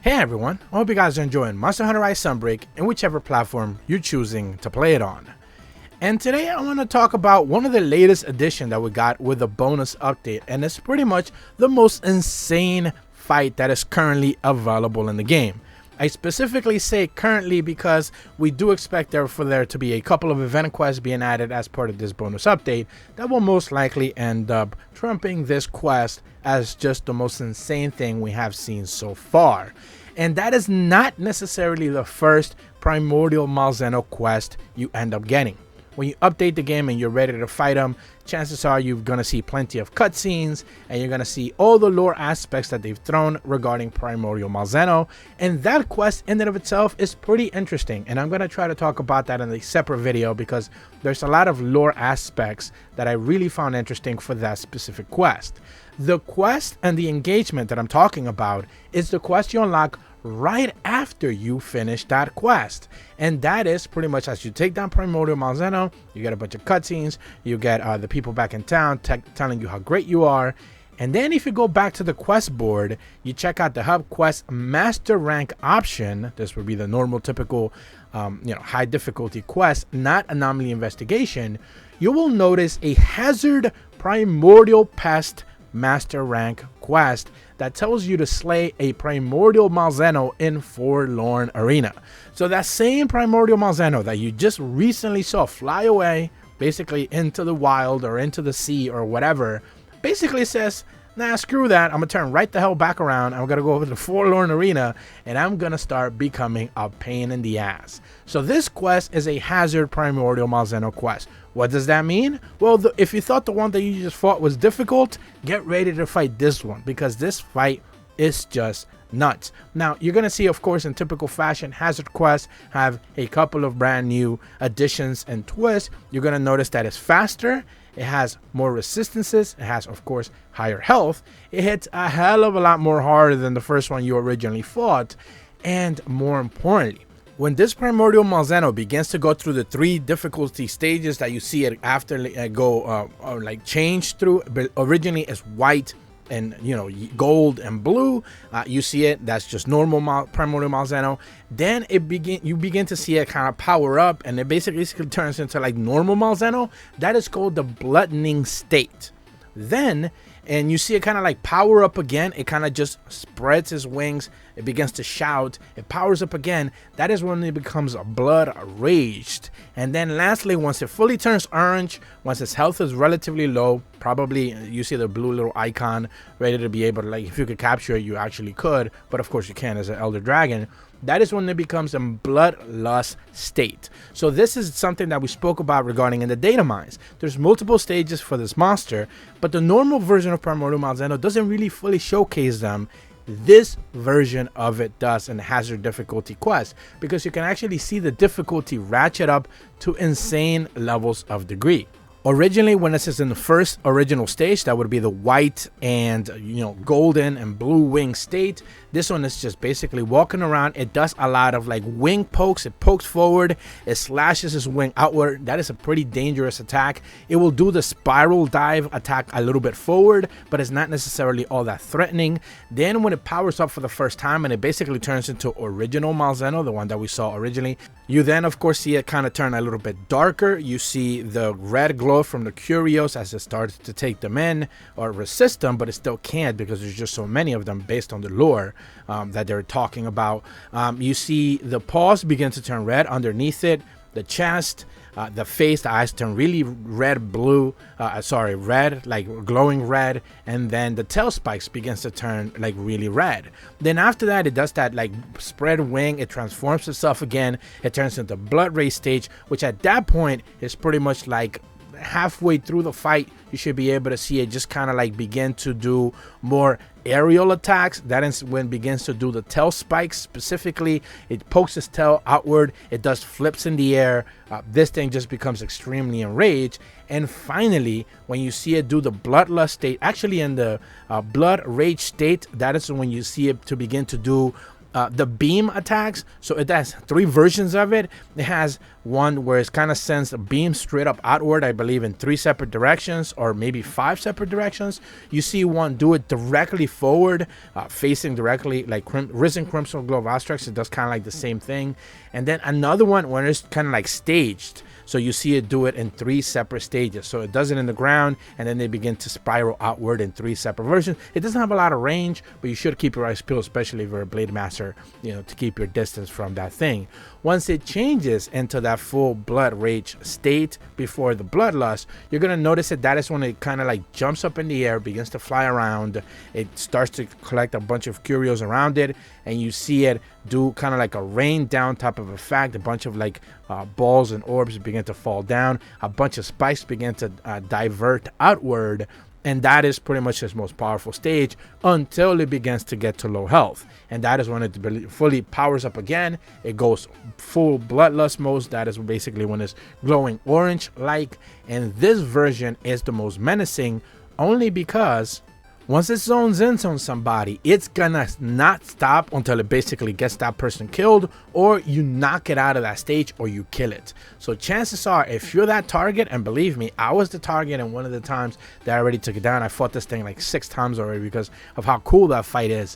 Hey everyone, I hope you guys are enjoying Monster Hunte Rise Sunbreak in whichever platform you're choosing to play it on. And today I want to talk about one of the latest additions that we got with the bonus update, and it's pretty much the most insane fight that is currently available in the game. I specifically say currently because we do expect for there to be a couple of event quests being added as part of this bonus update that will most likely end up trumping this quest as just the most insane thing we have seen so far. And that is not necessarily the first Primordial Malzeno quest you end up getting. When you update the game and you're ready to fight them, chances are you're going to see plenty of cutscenes and you're going to see all the lore aspects that they've thrown regarding Primordial Malzeno. And that quest in and of itself is pretty interesting. And I'm going to try to talk about that in a separate video because there's a lot of lore aspects that I really found interesting for that specific quest. The quest and the engagement that I'm talking about is the quest you unlock right after you finish that quest, and that is pretty much as you take down Primordial Malzeno, you get a bunch of cutscenes, you get the people back in town telling you how great you are, and then if you go back to the quest board, you check out the hub quest master rank option. This would be the normal typical high difficulty quest, not anomaly investigation. You will notice a hazard primordial pest master rank quest that tells you to slay a Primordial Malzeno in Forlorn Arena. So that same Primordial Malzeno that you just recently saw fly away basically into the wild or into the sea or whatever basically says, nah, screw that, I'm gonna turn right the hell back around, I'm gonna go over to the Forlorn Arena and I'm gonna start becoming a pain in the ass. So this quest is a hazard Primordial Malzeno quest. What does that mean? Well, if you thought the one that you just fought was difficult, get ready to fight this one because this fight is just nuts. Now, you're going to see, of course, in typical fashion, hazard quests have a couple of brand new additions and twists. You're going to notice that it's faster. It has more resistances. It has, of course, higher health. It hits a hell of a lot more harder than the first one you originally fought. And more importantly, when this Primordial Malzeno begins to go through the 3 difficulty stages that you see it after change through, but originally it's white and gold and blue, you see it, that's just normal Primordial Malzeno. Then you begin to see it kind of power up, and it basically turns into like normal Malzeno. That is called the bloodening state. Then and you see it kind of like power up again. It kind of just spreads its wings. It begins to shout. It powers up again. That is when it becomes blood raged. And then lastly, once it fully turns orange, once its health is relatively low, probably you see the blue little icon ready to be able to, like, if you could capture it, you actually could. But of course you can as an Elder Dragon. That is when it becomes a bloodlust state. So this is something that we spoke about regarding in the data mines. There's multiple stages for this monster, but the normal version of Primordial Malzeno doesn't really fully showcase them. This version of it does in the hazard difficulty quest, because you can actually see the difficulty ratchet up to insane levels of degree. Originally, when this is in the first original stage, that would be the white and golden and blue wing state. This one is just basically walking around. It does a lot of like wing pokes. It pokes forward, it slashes its wing outward. That is a pretty dangerous attack. It will do the spiral dive attack a little bit forward, but it's not necessarily all that threatening. Then when it powers up for the first time and it basically turns into original Malzeno, the one that we saw originally, you then of course see it kind of turn a little bit darker. You see the red glow from the Curios as it starts to take them in or resist them, but it still can't because there's just so many of them based on the lore that they're talking about. You see the paws begin to turn red underneath it, the chest, the face, the eyes turn really red, like glowing red, and then the tail spikes begins to turn like really red. Then after that, it does that like spread wing, it transforms itself again, it turns into blood rage stage, which at that point is pretty much like halfway through the fight. You should be able to see it just kind of like begin to do more aerial attacks. That is when it begins to do the tail spikes. Specifically, it pokes its tail outward, it does flips in the air. This thing just becomes extremely enraged. And finally, when you see it do the bloodlust state, actually in the blood rage state, that is when you see it to begin to do the beam attacks. So it has 3 versions of it. It has one where it kind of sends a beam straight up outward, I believe in 3 separate directions, or maybe 5 separate directions. You see one do it directly forward, facing directly, like Risen Crimson Glow of Astrax. It does kind of like the same thing. And then another one where it's kind of like staged. So you see it do it in 3 separate stages. So it does it in the ground, and then they begin to spiral outward in 3 separate versions. It doesn't have a lot of range, but you should keep your eyes peeled, especially if you're a Blade Master, you know, to keep your distance from that thing. Once it changes into that full Blood Rage state before the Bloodlust, you're going to notice that is when it kind of like jumps up in the air, begins to fly around. It starts to collect a bunch of curios around it, and you see it do kind of like a rain down type of effect. A bunch of like balls and orbs begin to fall down. A bunch of spikes begin to divert outward. And that is pretty much its most powerful stage until it begins to get to low health. And that is when it fully powers up again. It goes full Bloodlust mode. That is basically when it's glowing orange like. And this version is the most menacing only because once it zones in on somebody, it's gonna not stop until it basically gets that person killed, or you knock it out of that stage, or you kill it. So chances are, if you're that target, and believe me, I was the target, and one of the times that I already took it down, I fought this thing like 6 times already because of how cool that fight is.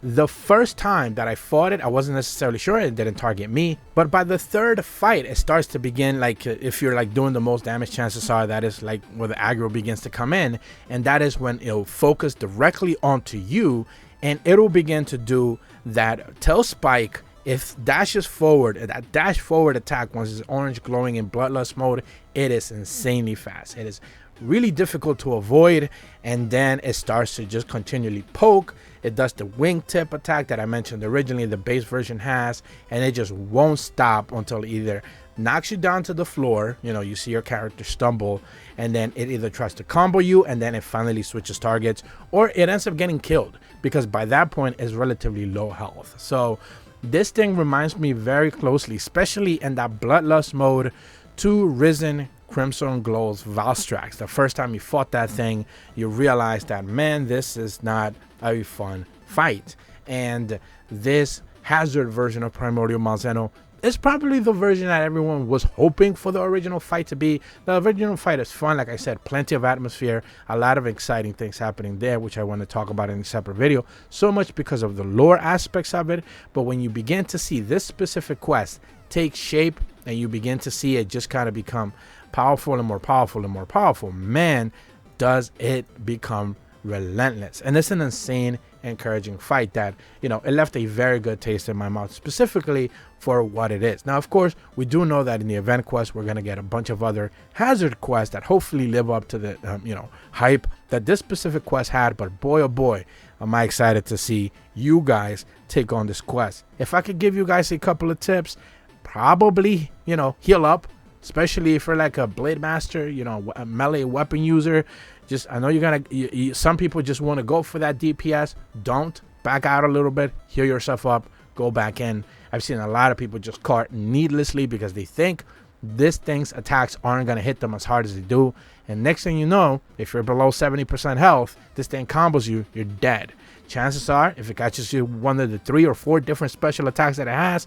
The first time that I fought it, I wasn't necessarily sure it didn't target me, but by the 3rd fight, it starts to begin, like if you're like doing the most damage, chances are that is like where the aggro begins to come in, and that is when it'll focus directly onto you, and it'll begin to do that tail spike. If dashes forward, that dash forward attack, once it's orange glowing in Bloodlust mode, it is insanely fast. It is really difficult to avoid, and then it starts to just continually poke. It does the wingtip attack that I mentioned originally the base version has, and it just won't stop until it either knocks you down to the floor, you know, you see your character stumble, and then it either tries to combo you, and then it finally switches targets, or it ends up getting killed, because by that point it's relatively low health. So this thing reminds me very closely, especially in that Bloodlust mode, to Risen Crimson Glow's Valstrax. The first time you fought that thing, you realize that, man, this is not a fun fight. And this Hazard version of Primordial Malzeno is probably the version that everyone was hoping for the original fight to be. The original fight is fun, like I said, plenty of atmosphere, a lot of exciting things happening there, which I want to talk about in a separate video, so much because of the lore aspects of it. But when you begin to see this specific quest take shape, and you begin to see it just kind of become powerful and more powerful and more powerful, man, does it become relentless. And it's an insane, encouraging fight that, you know, it left a very good taste in my mouth, specifically for what it is. Now, of course, we do know that in the event quest, we're going to get a bunch of other Hazard quests that hopefully live up to the, you know, hype that this specific quest had. But boy, oh boy, am I excited to see you guys take on this quest. If I could give you guys a couple of tips, probably, you know, heal up, especially if you're like a Blade Master, you know, a melee weapon user. Just, I know you're gonna, some people just want to go for that DPS. Don't. Back out a little bit, heal yourself up, go back in. I've seen a lot of people just cart needlessly because they think this thing's attacks aren't gonna hit them as hard as they do. And next thing you know, if you're below 70% health, this thing combos you, you're dead. Chances are, if it catches you one of the 3 or 4 different special attacks that it has,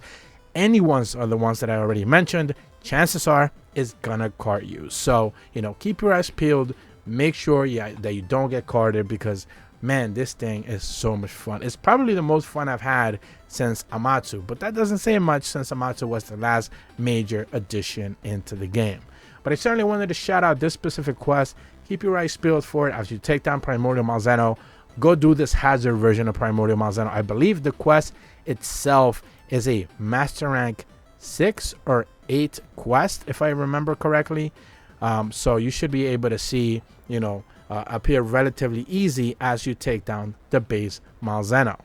any ones are the ones that I already mentioned, chances are it's gonna cart you. So, you know, keep your eyes peeled. Make sure that you don't get carted, because, man, this thing is so much fun. It's probably the most fun I've had since Amatsu, but that doesn't say much since Amatsu was the last major addition into the game. But I certainly wanted to shout out this specific quest. Keep your eyes peeled for it as you take down Primordial Malzeno. Go do this Hazard version of Primordial Malzeno. I believe the quest itself is a Master Rank 6 or 8 quest, if I remember correctly. So you should be able to see, you know, appear relatively easy as you take down the base Malzeno.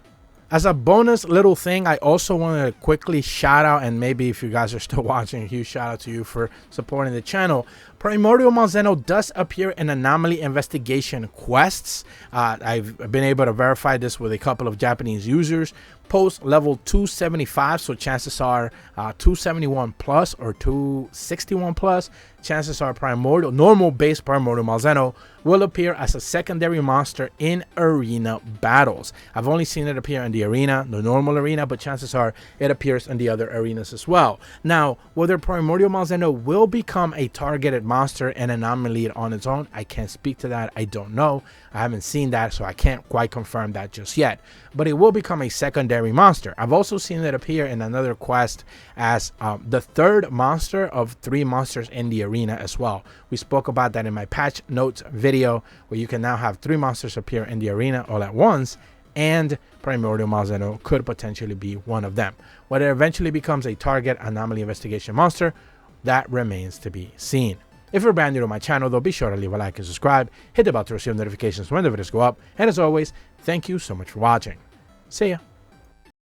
As a bonus little thing, I also want to quickly shout out, and maybe if you guys are still watching, a huge shout out to you for supporting the channel. Primordial Malzeno does appear in anomaly investigation quests. I've been able to verify this with a couple of Japanese users. Post level 275, so chances are 271 plus or 261 plus, chances are Primordial, normal base Primordial Malzeno will appear as a secondary monster in arena battles. I've only seen it appear in the the arena, the normal arena, but chances are it appears in the other arenas as well. Now, whether Primordial Malzeno will become a targeted monster and anomaly on its own, I can't speak to that. I don't know. I haven't seen that, so I can't quite confirm that just yet. But it will become a secondary monster. I've also seen it appear in another quest as the third monster of 3 monsters in the arena as well. We spoke about that in my patch notes video, where you can now have 3 monsters appear in the arena all at once, and Primordial Malzeno could potentially be one of them. Whether it eventually becomes a target anomaly investigation monster, that remains to be seen. If you're brand new to my channel, though, be sure to leave a like and subscribe, hit the bell to receive notifications when the videos go up, and as always, thank you so much for watching. See ya!